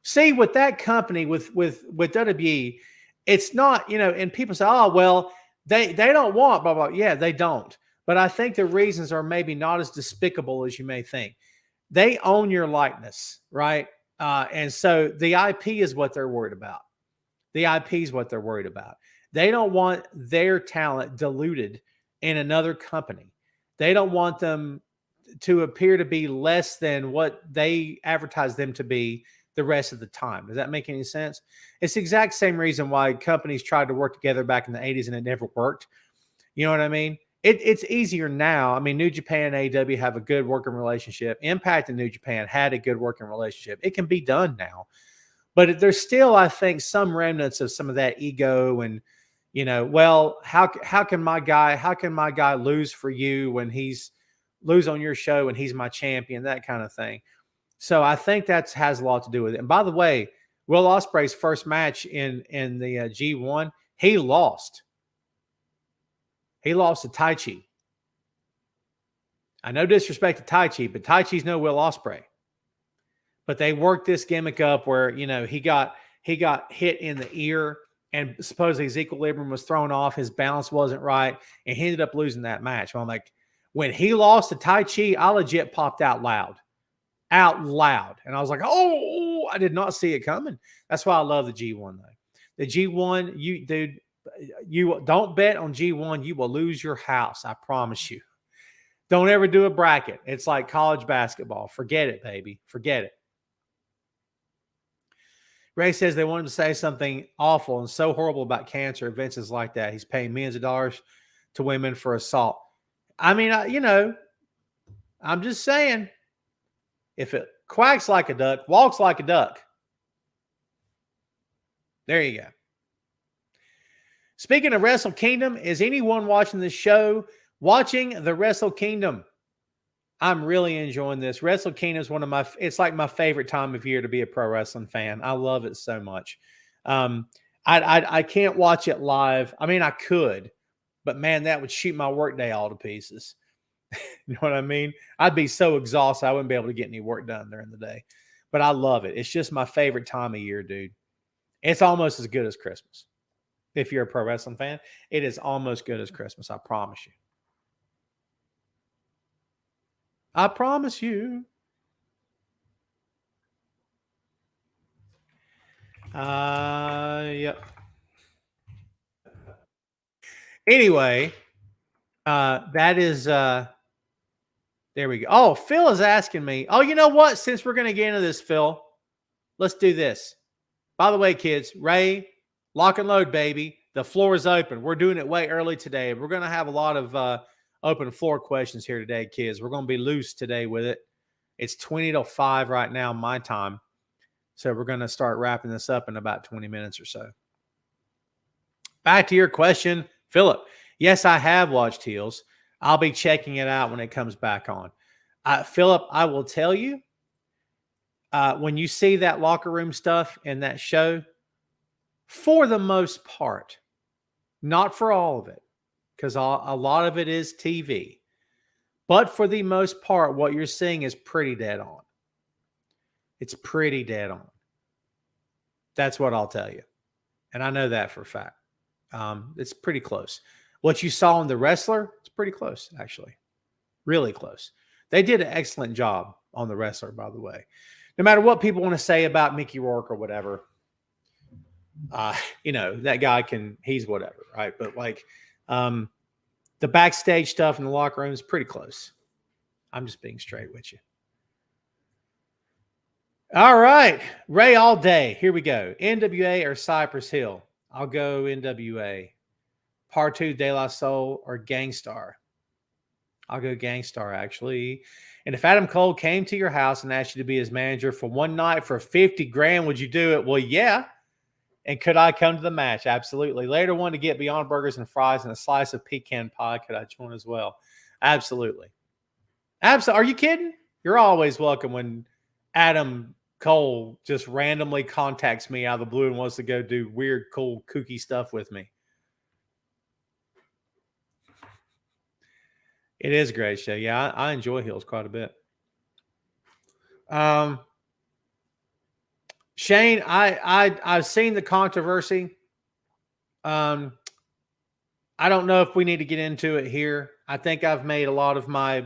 See, with that company, with WWE, it's not, and people say, oh, well, they don't want blah, blah. Yeah, they don't. But I think the reasons are maybe not as despicable as you may think. They own your likeness, right? And so the IP is what they're worried about. The IP is what they're worried about. They don't want their talent diluted in another company. They don't want them to appear to be less than what they advertise them to be the rest of the time. Does that make any sense? It's the exact same reason why companies tried to work together back in the 80s and it never worked. You know what I mean? It's easier now. I mean, New Japan and AEW have a good working relationship. Impact and New Japan had a good working relationship. It can be done now. But there's still, I think, some remnants of some of that ego and, well, how can my guy lose for you when he's lose on your show and he's my champion, that kind of thing. So I think that has a lot to do with it. And by the way, Will Ospreay's first match in the G1, he lost. He lost to Taichi. I no disrespect to Taichi, but Taichi's no Will Ospreay. But they worked this gimmick up where, he got hit in the ear and supposedly his equilibrium was thrown off. His balance wasn't right. And he ended up losing that match. Well, I'm like, when he lost to Taichi, I legit popped out loud. And I was like, oh, I did not see it coming. That's why I love the G1 though. The G1, you don't bet on G1. You will lose your house. I promise you. Don't ever do a bracket. It's like college basketball. Forget it, baby. Forget it. Ray says they want him to say something awful and so horrible about cancer. Vince is like that. He's paying millions of dollars to women for assault. I mean, I'm just saying, if it quacks like a duck, walks like a duck. There you go. Speaking of Wrestle Kingdom, is anyone watching this show watching the Wrestle Kingdom? I'm really enjoying this. Wrestle Kingdom is it's like my favorite time of year to be a pro wrestling fan. I love it so much. I can't watch it live. I mean, I could, but man, that would shoot my workday all to pieces. You know what I mean? I'd be so exhausted, I wouldn't be able to get any work done during the day. But I love it. It's just my favorite time of year, dude. It's almost as good as Christmas. If you're a pro wrestling fan, it is almost good as Christmas. I promise you. I promise you. Yep. Anyway, that is there we go. Oh, Phil is asking me. Oh, you know what? Since we're going to get into this, Phil, let's do this. By the way, kids, Ray, lock and load, baby. The floor is open. We're doing it way early today. We're going to have a lot of open floor questions here today, kids. We're going to be loose today with it. It's 20 to 5 right now, my time. So we're going to start wrapping this up in about 20 minutes or so. Back to your question, Philip. Yes, I have watched Heels. I'll be checking it out when it comes back on. Philip, I will tell you, when you see that locker room stuff in that show, for the most part, not for all of it, because a lot of it is TV, but for the most part, what you're seeing is pretty dead on. It's pretty dead on. That's what I'll tell you. And I know that for a fact. It's pretty close. What you saw in The Wrestler, it's pretty close, actually. Really close. They did an excellent job on The Wrestler, by the way. No matter what people want to say about Mickey Rourke or whatever, that guy he's whatever, right? But like the backstage stuff in the locker room is pretty close. I'm just being straight with you. All right. Ray all day. Here we go. NWA or Cypress Hill? I'll go NWA. Partout De La Soul or Gangstar? I'll go Gangstar, actually. And if Adam Cole came to your house and asked you to be his manager for one night for 50 grand, would you do it? Well, yeah. And could I come to the match? Absolutely. Later, wanted to get Beyond Burgers and Fries and a slice of pecan pie. Could I join as well? Absolutely. Absolutely. Are you kidding? You're always welcome when Adam Cole just randomly contacts me out of the blue and wants to go do weird, cool, kooky stuff with me. It is a great show. Yeah, I enjoy Hills quite a bit. Shane, I've seen the controversy. I don't know if we need to get into it here. I think I've made a lot of my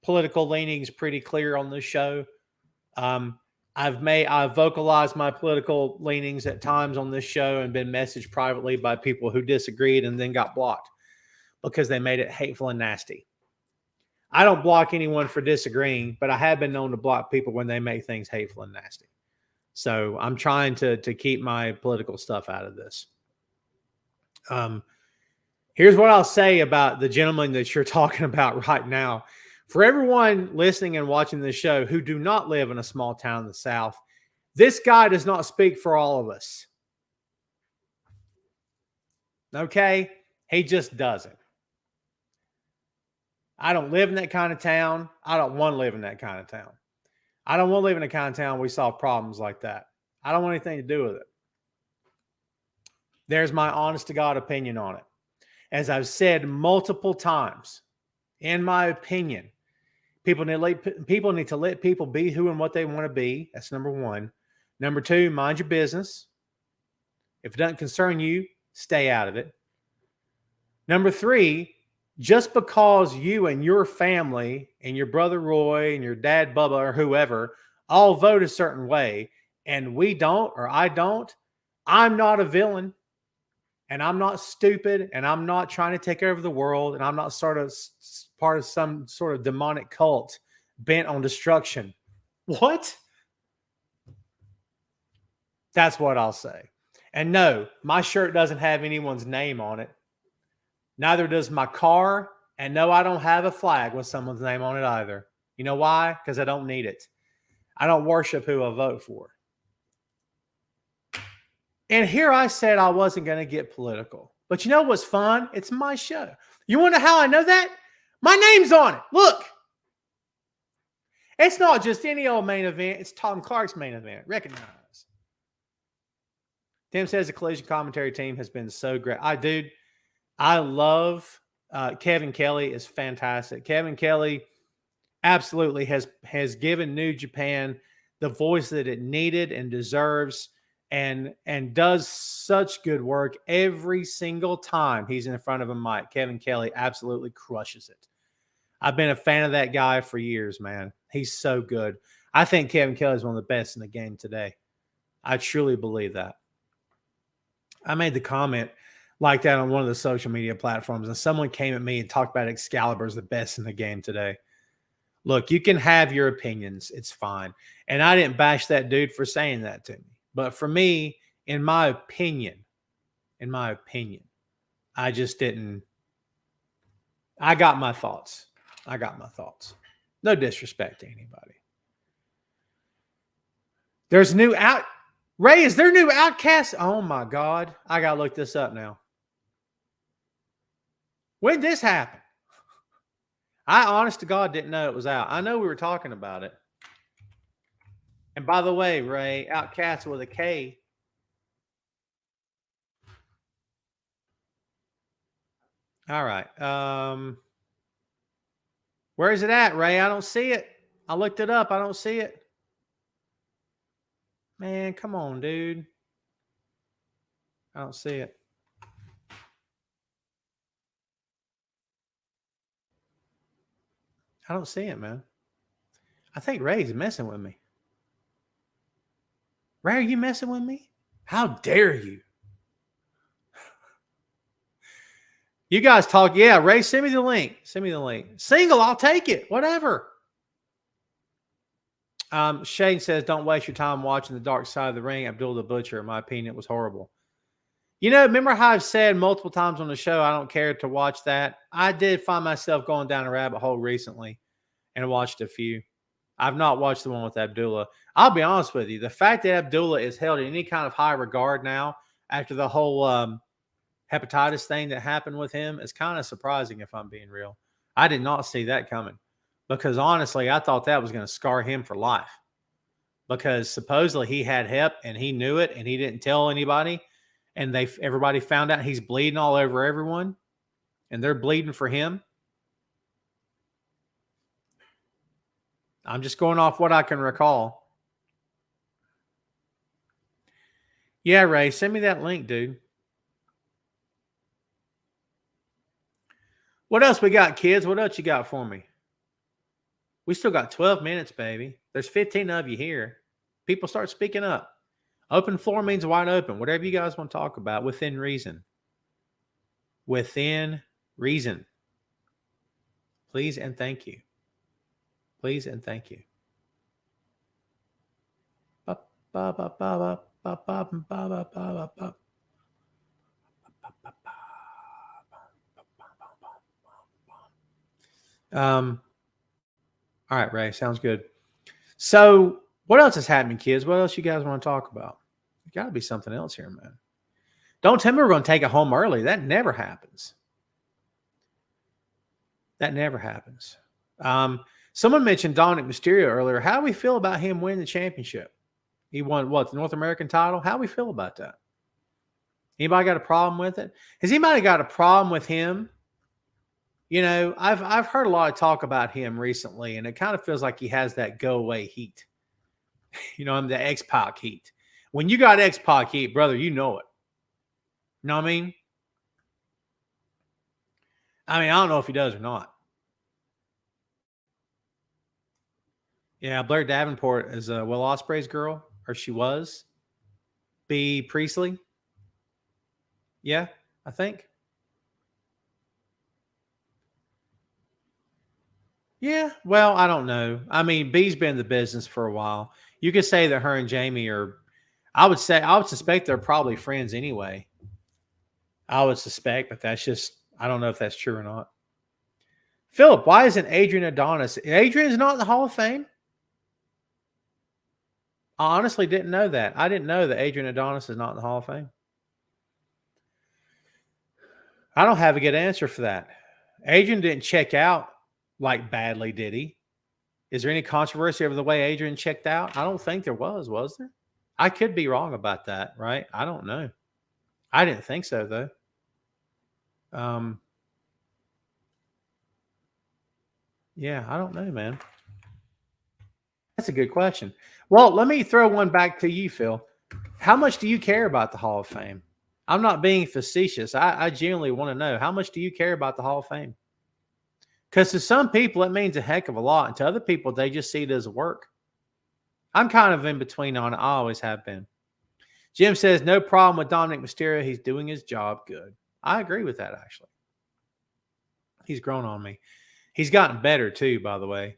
political leanings pretty clear on this show. I've vocalized my political leanings at times on this show and been messaged privately by people who disagreed and then got blocked because they made it hateful and nasty. I don't block anyone for disagreeing, but I have been known to block people when they make things hateful and nasty. So I'm trying to keep my political stuff out of this. Here's what I'll say about the gentleman that you're talking about right now. For everyone listening and watching this show who do not live in a small town in the South, this guy does not speak for all of us. Okay? He just doesn't. I don't live in that kind of town. I don't want to live in that kind of town. I don't want to live in a kind of town where we solve problems like that. I don't want anything to do with it. There's my honest to God opinion on it. As I've said multiple times, in my opinion, people need to let people be who and what they want to be. That's number one. Number two, mind your business. If it doesn't concern you, stay out of it. Number three, just because you and your family and your brother Roy and your dad Bubba or whoever all vote a certain way and we don't or I don't, I'm not a villain and I'm not stupid and I'm not trying to take over the world and I'm not part of some sort of demonic cult bent on destruction. What? That's what I'll say. And no, my shirt doesn't have anyone's name on it. Neither does my car. And no, I don't have a flag with someone's name on it either. You know why? Because I don't need it. I don't worship who I vote for. And here I said I wasn't going to get political. But you know what's fun? It's my show. You wonder how I know that? My name's on it. Look. It's not just any old main event. It's Tom Clark's main event. Recognize. Tim says the Collision commentary team has been so great. I love Kevin Kelly is fantastic. Kevin Kelly absolutely has given New Japan the voice that it needed and deserves and does such good work every single time he's in front of a mic. Kevin Kelly absolutely crushes it. I've been a fan of that guy for years, man. He's so good. I think Kevin Kelly is one of the best in the game today. I truly believe that. I made the comment like that on one of the social media platforms, and someone came at me and talked about Excalibur as the best in the game today. Look, you can have your opinions. It's fine. And I didn't bash that dude for saying that to me. But for me, in my opinion, I just didn't. I got my thoughts. No disrespect to anybody. There's new out. Ray, is there new Outcast? Oh my God. I got to look this up now. When did this happen? I honest to God didn't know it was out. I know we were talking about it. And by the way, Ray, Outcast with a K. All right. Where is it at, Ray? I don't see it. I looked it up. I don't see it. Man, come on, dude. I don't see it. I don't see it, man. I think Ray's messing with me. Ray, are you messing with me? How dare you? You guys talk. Yeah, Ray, send me the link. Single, I'll take it. Whatever. Shane says, don't waste your time watching The Dark Side of the Ring. Abdul the Butcher, in my opinion, it was horrible. Remember how I've said multiple times on the show, I don't care to watch that? I did find myself going down a rabbit hole recently and watched a few. I've not watched the one with Abdullah. I'll be honest with you. The fact that Abdullah is held in any kind of high regard now after the whole hepatitis thing that happened with him is kind of surprising, if I'm being real. I did not see that coming because honestly, I thought that was going to scar him for life because supposedly he had hep and he knew it and he didn't tell anybody. And everybody found out he's bleeding all over everyone and they're bleeding for him. I'm just going off what I can recall. Yeah, Ray, send me that link, dude. What else we got, kids? What else you got for me? We still got 12 minutes, baby. There's 15 of you here. People start speaking up. Open floor means wide open. Whatever you guys want to talk about, within reason. Within reason. Please and thank you. Please and thank you. All right, Ray, sounds good. So what else is happening, kids? What else you guys want to talk about? There's got to be something else here, man. Don't tell me we're going to take it home early. That never happens. That never happens. Someone mentioned Dominic Mysterio earlier. How do we feel about him winning the championship? He won, what, the North American title? How do we feel about that? Anybody got a problem with it? Has anybody got a problem with him? I've heard a lot of talk about him recently, and it kind of feels like he has that go-away heat. The X-Pac heat. When you got X-Pac heat, brother, you know it. You know what I mean? I don't know if he does or not. Yeah, Blair Davenport is Will Ospreay's girl, or she was. B. Priestley. Yeah, I think. Yeah, well, I don't know. B's been in the business for a while. You could say that her and Jamie are, I would suspect they're probably friends anyway. I would suspect, but that's just, I don't know if that's true or not. Philip, why isn't Adrian Adonis? Adrian's not in the Hall of Fame? I honestly didn't know that. I didn't know that Adrian Adonis is not in the Hall of Fame. I don't have a good answer for that. Adrian didn't check out like badly, did he? Is there any controversy over the way Adrian checked out? I don't think there was there? I could be wrong about that, right? I don't know. I didn't think so, though. Yeah, I don't know, man. That's a good question. Well, let me throw one back to you, Phil. How much do you care about the Hall of Fame? I'm not being facetious. I genuinely want to know, how much do you care about the Hall of Fame? Because to some people, it means a heck of a lot. And to other people, they just see it as work. I'm kind of in between on it. I always have been. Jim says, no problem with Dominic Mysterio. He's doing his job good. I agree with that, actually. He's grown on me. He's gotten better, too, by the way.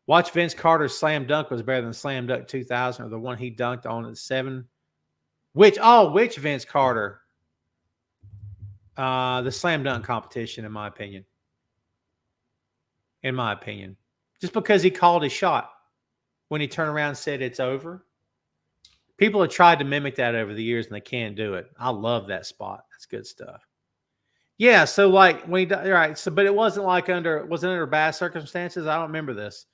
Watch Vince Carter's slam dunk was better than Slam Dunk 2000, or the one he dunked on at 7. Which Vince Carter? The slam dunk competition, in my opinion. In my opinion. Just because he called his shot when he turned around and said it's over. People have tried to mimic that over the years, and they can't do it. I love that spot. That's good stuff. Yeah, so like when he all right, so but it wasn't like under bad circumstances. I don't remember this.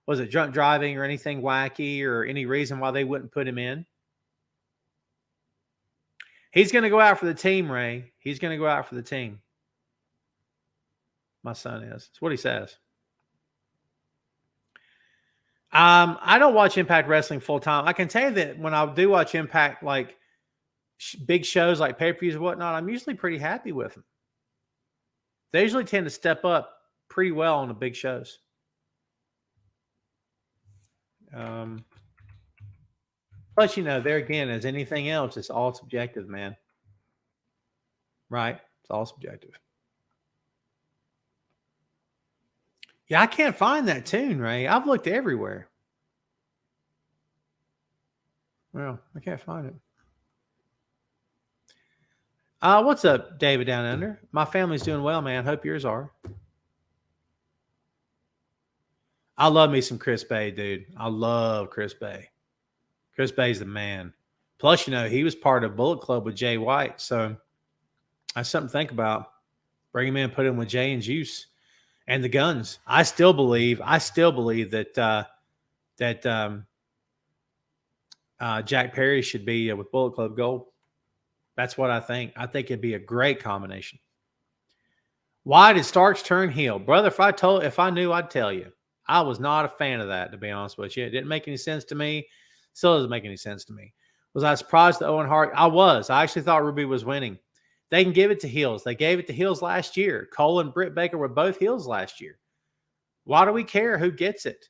Was it drunk driving or anything wacky or any reason why they wouldn't put him in? He's going to go out for the team, Ray. He's going to go out for the team. My son is. That's what he says. I don't watch Impact Wrestling full time. I can tell you that when I do watch Impact, like big shows like pay-per-views and whatnot, I'm usually pretty happy with them. They usually tend to step up pretty well on the big shows. But, there again, as anything else, it's all subjective, man. Right? It's all subjective. Yeah, I can't find that tune, Ray. I've looked everywhere. Well, I can't find it. What's up, David Down Under? My family's doing well, man. Hope yours are. I love me some Chris Bay, dude. I love Chris Bay. Chris Bay's the man. Plus, he was part of Bullet Club with Jay White, so that's something to think about. Bring him in, put him with Jay and Juice and the Guns. I still believe that Jack Perry should be with Bullet Club Gold. That's what I think. I think it'd be a great combination. Why did Starks turn heel? Brother, if I knew, I'd tell you. I was not a fan of that, to be honest with you. It didn't make any sense to me. Still doesn't make any sense to me. Was I surprised that Owen Hart? I was. I actually thought Ruby was winning. They can give it to heels. They gave it to heels last year. Cole and Britt Baker were both heels last year. Why do we care who gets it?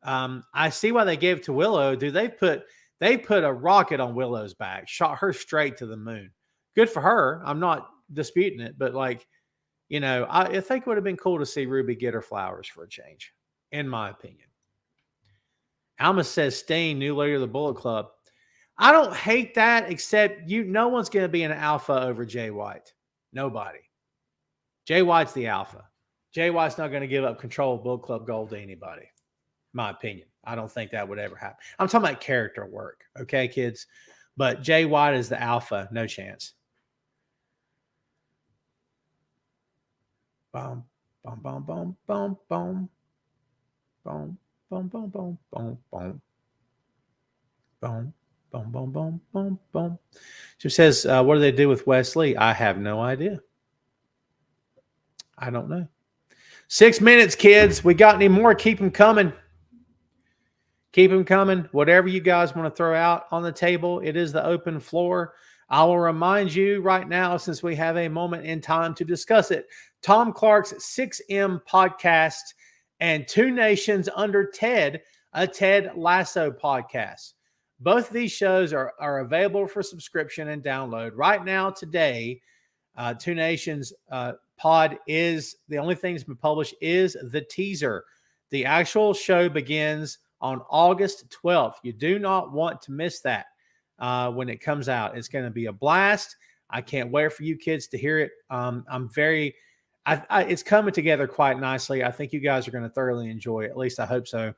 I see why they gave it to Willow. Dude, they put a rocket on Willow's back, shot her straight to the moon. Good for her. I'm not disputing it, but I think it would have been cool to see Ruby get her flowers for a change, in my opinion. Alma says Steen, new leader of the Bullet Club. I don't hate that, except no one's going to be an alpha over Jay White. Nobody. Jay White's the alpha. Jay White's not going to give up control of Bullet Club Gold to anybody. My opinion. I don't think that would ever happen. I'm talking about character work. Okay, kids? But Jay White is the alpha. No chance. Boom, boom, boom, boom, boom, boom. Boom, boom, boom, boom, boom, boom. Boom, boom, boom, boom, boom, boom. She says, what do they do with Wesley? I have no idea. I don't know. 6 minutes, kids. We got any more? Keep them coming. Keep them coming. Whatever you guys want to throw out on the table, it is the open floor. I will remind you right now, since we have a moment in time to discuss it, Tom Clark's 6M podcast and Two Nations Under Ted, a Ted Lasso podcast. Both of these shows are available for subscription and download. Right now, today, Two Nations pod is the only thing that's been published is the teaser. The actual show begins on August 12th. You do not want to miss that when it comes out. It's going to be a blast. I can't wait for you kids to hear it. It's coming together quite nicely. I think you guys are going to thoroughly enjoy it. At least I hope so.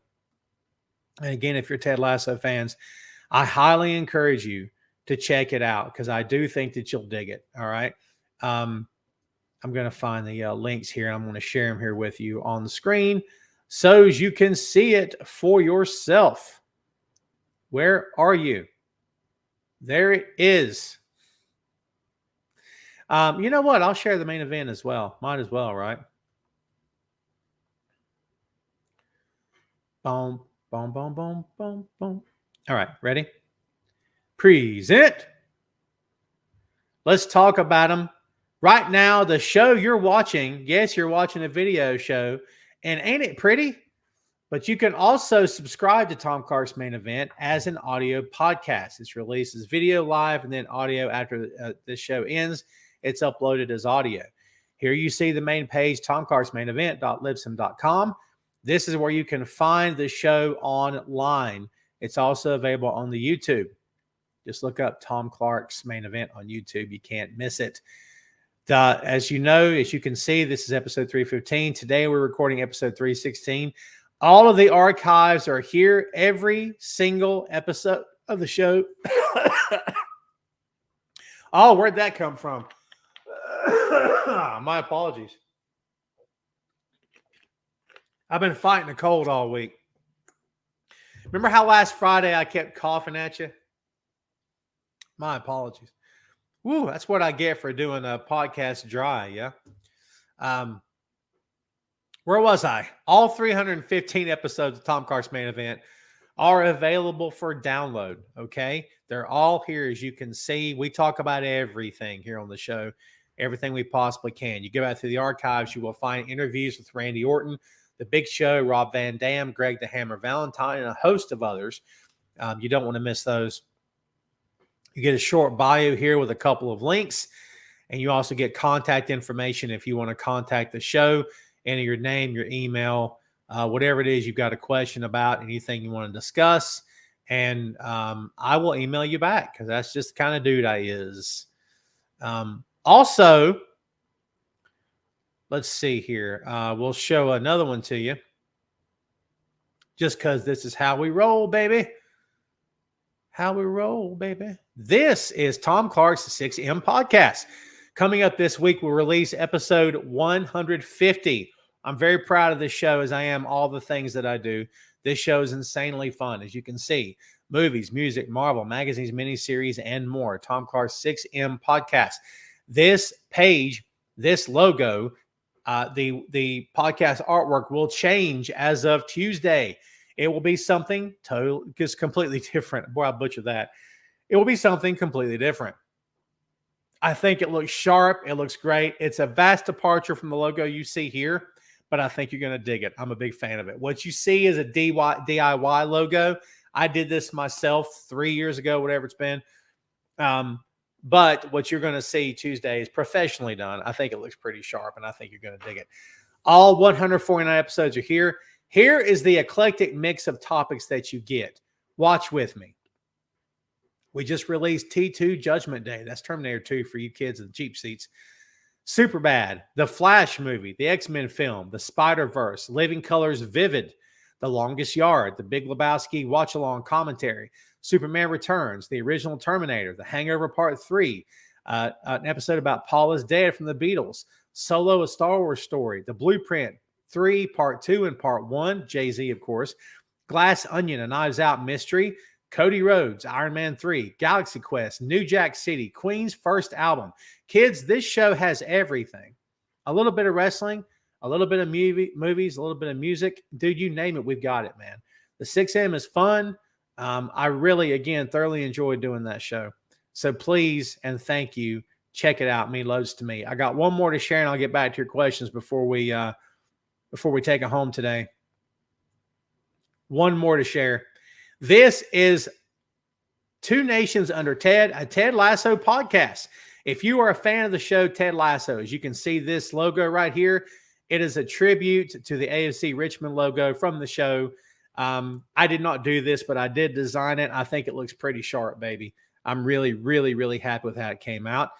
And again, if you're Ted Lasso fans, I highly encourage you to check it out because I do think that you'll dig it. All right. I'm going to find the links here. I'm going to share them here with you on the screen so you can see it for yourself. Where are you? There it is. You know what? I'll share the main event as well. Might as well, right? Boom, boom, boom, boom, boom, boom. All right, ready? Present. Let's talk about them. Right now, the show you're watching, yes, you're watching a video show, and ain't it pretty? But you can also subscribe to Tom Clark's Main Event as an audio podcast. It's released as video live and then audio after the show ends. It's uploaded as audio. Here you see the main page, Tom Clark's Main Event.libsyn.com. This is where you can find the show online. It's also available on the YouTube. Just look up Tom Clark's Main Event on YouTube. You can't miss it. As you know, as you can see, this is episode 315. Today we're recording episode 316. All of the archives are here. Every single episode of the show. Oh, where'd that come from? My apologies. I've been fighting a cold all week. Remember how last Friday I kept coughing at you? My apologies. Woo, that's what I get for doing a podcast dry, yeah? Where was I? All 315 episodes of Tom Clark's Main Event are available for download, okay? They're all here, as you can see. We talk about everything here on the show, everything we possibly can. You go out through the archives, you will find interviews with Randy Orton, The Big Show, Rob Van Dam, Greg the Hammer Valentine, and a host of others. You don't want to miss those. You get a short bio here with a couple of links, and you also get contact information if you want to contact the show. Enter your name, your email, whatever it is you've got a question about, anything you want to discuss, And I will email you back because that's just the kind of dude I is. Also, let's see here. We'll show another one to you just because this is how we roll, baby. How we roll, baby. This is Tom Clark's 6M podcast. Coming up this week, we'll release episode 150. I'm very proud of this show as I am all the things that I do. This show is insanely fun, as you can see. Movies, music, Marvel, magazines, miniseries, and more. Tom Clark's 6M podcast. This page, this logo, the podcast artwork will change as of Tuesday. It will be something totally, just completely different. Boy, I butchered that. It will be something completely different. I think it looks sharp. It looks great. It's a vast departure from the logo you see here, but I think you're going to dig it. I'm a big fan of it. What you see is a DIY logo. I did this myself 3 years ago, whatever it's been. But what you're going to see Tuesday is professionally done. I think it looks pretty sharp, and I think you're going to dig it. All 149 episodes are here. Here is the eclectic mix of topics that you get. Watch with me. We just released T2 Judgment Day. That's Terminator 2 for you kids in the cheap seats. Superbad, the Flash movie, the X-Men film, the Spider-Verse, Living Colors Vivid, The Longest Yard, the Big Lebowski watch-along commentary, Superman Returns, the original Terminator, The Hangover Part 3, an episode about Paul is Dead from the Beatles, Solo, a Star Wars story, The Blueprint 3, Part 2 and Part 1, Jay-Z, of course, Glass Onion, a Knives Out mystery, Cody Rhodes, Iron Man 3, Galaxy Quest, New Jack City, Queen's first album. Kids, this show has everything. A little bit of wrestling, a little bit of movies, a little bit of music. Dude, you name it, we've got it, man. The 6M is fun. I really, again, thoroughly enjoyed doing that show. So please and thank you. Check it out. It means loads to me. I got one more to share, and I'll get back to your questions before we take it home today. One more to share. This is Two Nations Under Ted, a Ted Lasso podcast. If you are a fan of the show Ted Lasso, as you can see this logo right here, it is a tribute to the AFC Richmond logo from the show. I did not do this, but I did design it. I think it looks pretty sharp, baby. I'm really, really, really happy with how it came out.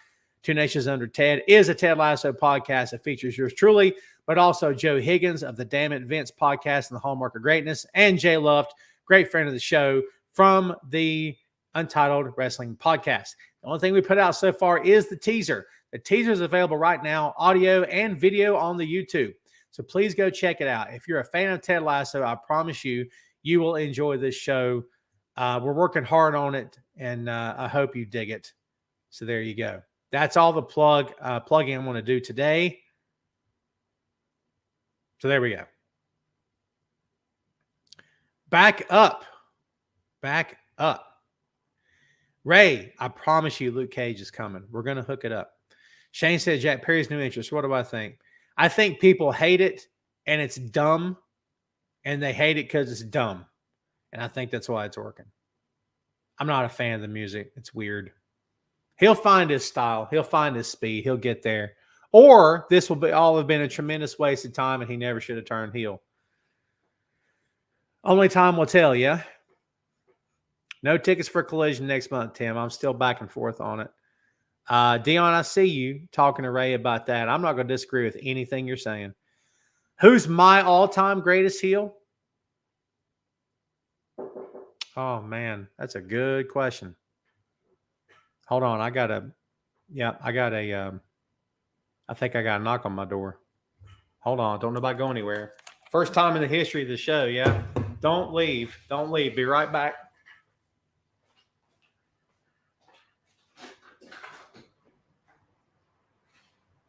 Two Nations Under Ted is a Ted Lasso podcast that features yours truly, but also Joe Higgins of the Damn It Vince podcast and the Hallmark of Greatness, and Jay Luft, great friend of the show from the Untitled Wrestling podcast. The only thing we put out so far is the teaser. The teaser is available right now, audio and video on the YouTube. So please go check it out. If you're a fan of Ted Lasso, I promise you, you will enjoy this show. We're working hard on it, and I hope you dig it. So there you go. That's all the plugging I want to do today. So there we go. Back up. Ray, I promise you Luke Cage is coming. We're going to hook it up. Shane said Jack Perry's new interest. What do I think? I think people hate it, and it's dumb, and they hate it because it's dumb. And I think that's why it's working. I'm not a fan of the music. It's weird. He'll find his style. He'll find his speed. He'll get there. Or this will all have been a tremendous waste of time, and he never should have turned heel. Only time will tell, yeah? No tickets for Collision next month, Tim. I'm still back and forth on it. Dion, I see you talking to Ray about that. I'm not going to disagree with anything you're saying. Who's my all-time greatest heel? Oh, man, that's a good question. Hold on. I think I got a knock on my door. Hold on. Don't nobody go anywhere. First time in the history of the show, yeah. Don't leave. Don't leave. Be right back.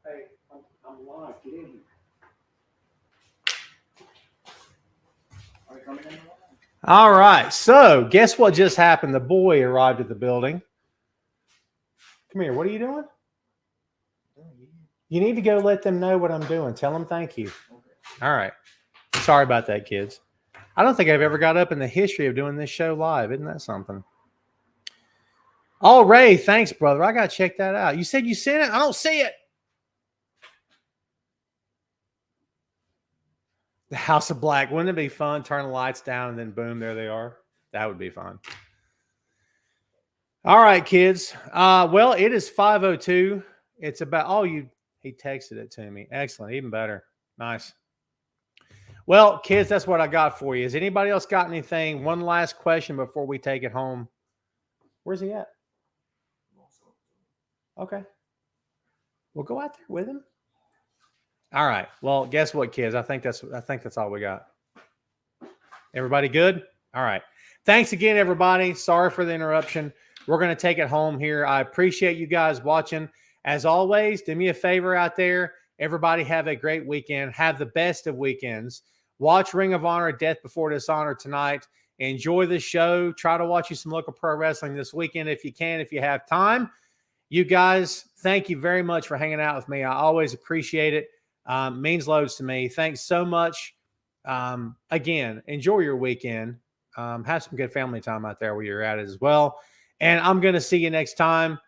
Hey, I'm live. Get in here. Are you coming in? All right. So, guess what just happened? The boy arrived at the building. Come here. What are you doing? You need to go let them know what I'm doing. Tell them thank you. Okay. All right. Sorry about that, kids. I don't think I've ever got up in the history of doing this show live. Isn't that something? Oh, Ray, thanks, brother. I got to check that out. You said you sent it? I don't see it. The House of Black. Wouldn't it be fun? Turn the lights down and then boom, there they are. That would be fun. All right, kids. Well, it is 5:02. It's about he texted it to me. Excellent. Even better. Nice. Well, kids, that's what I got for you. Has anybody else got anything? One last question before we take it home. Where's he at? Okay. We'll go out there with him. All right. Well, guess what, kids? I think that's all we got. Everybody good? All right. Thanks again, everybody. Sorry for the interruption. We're going to take it home here. I appreciate you guys watching. As always, do me a favor out there. Everybody have a great weekend. Have the best of weekends. Watch Ring of Honor, Death Before Dishonor tonight. Enjoy the show. Try to watch you some local pro wrestling this weekend if you can, if you have time. You guys, thank you very much for hanging out with me. I always appreciate it. Means loads to me. Thanks so much. Again, enjoy your weekend. Have some good family time out there where you're at as well. And I'm going to see you next time.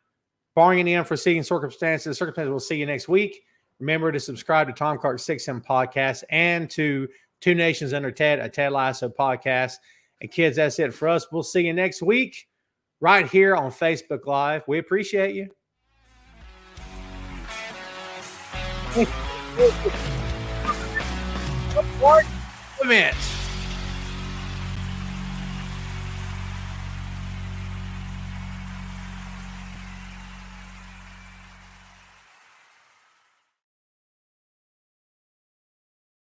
Barring any unforeseen circumstances, we'll see you next week. Remember to subscribe to Tom Clark 6M podcast and to Two Nations Under Ted, a Ted Lasso podcast. And kids, that's it for us. We'll see you next week right here on Facebook Live. We appreciate you. Event.